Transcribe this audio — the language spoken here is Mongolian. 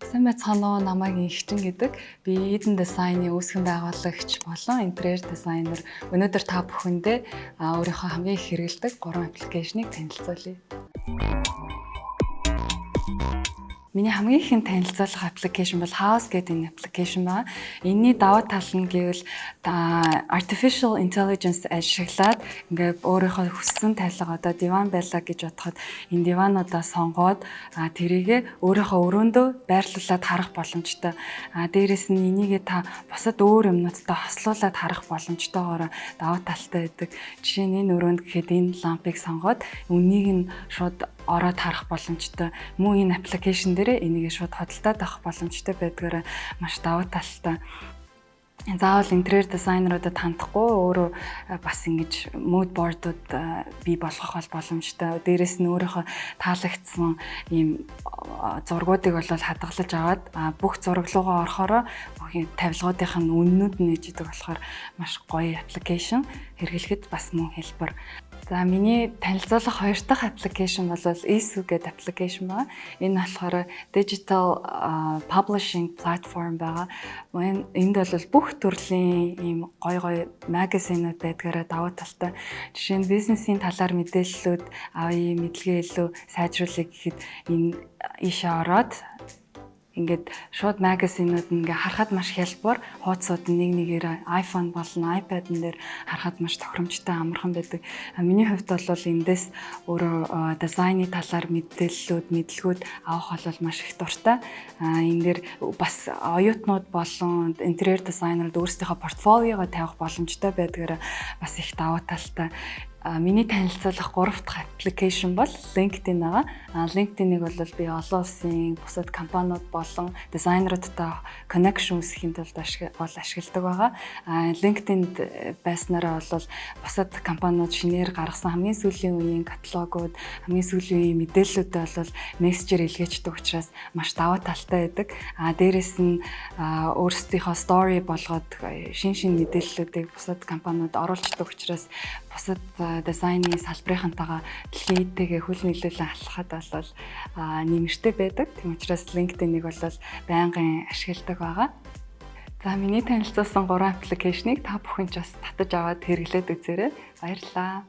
Сайн байцгаана уу, намайг Игчин гэдэг. Би Eden Design-ы үүсгэн байгуулагч болон интерьер дизайнер. Өнөөдөр та бүхэндээ өөрийнхөө хамгийн их хэрэглэдэг 3 аппликейшнийг танилцуулъя. Миний хамгийн ихэнд танилцуулах аппликейшн бол House гэдэг энэ аппликейшн байна. Энийний даваа тал нь гэвэл artificial intelligence ашиглаад ингээд өөрийнхөө хүссэн тайлга одоо диван байлаа гэж бодоход энэ дивануудаа сонгоод тэрийгэ өөрийнхөө өрөөндөө байрлуулад харах боломжтой. Дээрээс нь энийгээ та бусад өөр юмнуудтай хослуулад харах боломжтойгоор даваа талтай байдаг. Жишээ нь энэ өрөөнд гэхэд энэ лампыг сонгоод үнийг нь шууд ороод харах боломжтой. Мөн энэ аппликейшн дээр энийг шууд хөдөлтөд авах боломжтой байдгаараа маш даваа талтай. Заавал интерьер дизайнеруудад хандахгүй өөрөө бас ингэж mood board-ууд бий болгох боломжтой. Дээрээс нь өөрийнхөө таалагдсан ийм зургуудыг бол хадгалж аваад бүх зураг руугаа орохороо тавилгуудынх нь үннүүд нь нээж идэг болохоор маш гоё аппликейшн. Хэрэглэхэд бас мөн хэлбэр. За миний танилцуулах хоёр дахь аппликейшн бол Esu гэдэг аппликейшн байна. Энэ болохоор digital publishing platform байгаа. Энд бол бүх төрлийн ийм гоё магазинууд байдгаараа даваа талтай. Жишээ нь бизнесийн талаар мэдээллүүд авъя, мэдлэгээ илүү сайжруулъя гэхэд энэ ийшээ ороод ингээд шууд магазинууд ингээ харахад маш хялбар хуудсууд нэг нэгээр iPhone болон iPad-н дээр харахад маш тохиромжтой амархан байдаг. Миний хувьд бол эндээс өөрөө дизайны талаар мэдээллүүд, мэдлгүүд авах бол маш их дуртай. Энэ дээр бас оюутнууд болон интерьер дизайнерууд өөрсдийнхөө портфолиогоо тавих боломжтой байдгаараа бас их даваа талтай. Миний танилцуулах 3 дахь аппликейшн бол LinkedIn байгаа. LinkedIn-ыг бол би олон улсын бусад компаниуд болон дизайнеруудтай connection үүсгэхийн тулд ашигладаг байгаа. LinkedIn-д байснараа бол бусад компаниуд шинээр гаргасан хамгийн сүүлийн үеийн каталогууд, хамгийн сүүлийн үеийн мэдээллүүдээ бол мессежээр илгээчдэг учраас маш даваа талтай байдаг. Дээрээс нь өөрсдийнхөө story болгоод шин мэдээллүүдийг бусад компаниуд оруулцдаг учраас бусад дизайны салбарынхантайгаа дэлхийдтэйгээ хөл нийлүүлэн алхахад бол нэмэртэй байдаг. Тийм учраас LinkedIn-ийг бол байнгын ашигладаг байгаа. За миний танилцуулсан 3 аппликейшнийг та бүхэн ч бас татаж аваад хэрэглээд үзээрэй. Баярлалаа.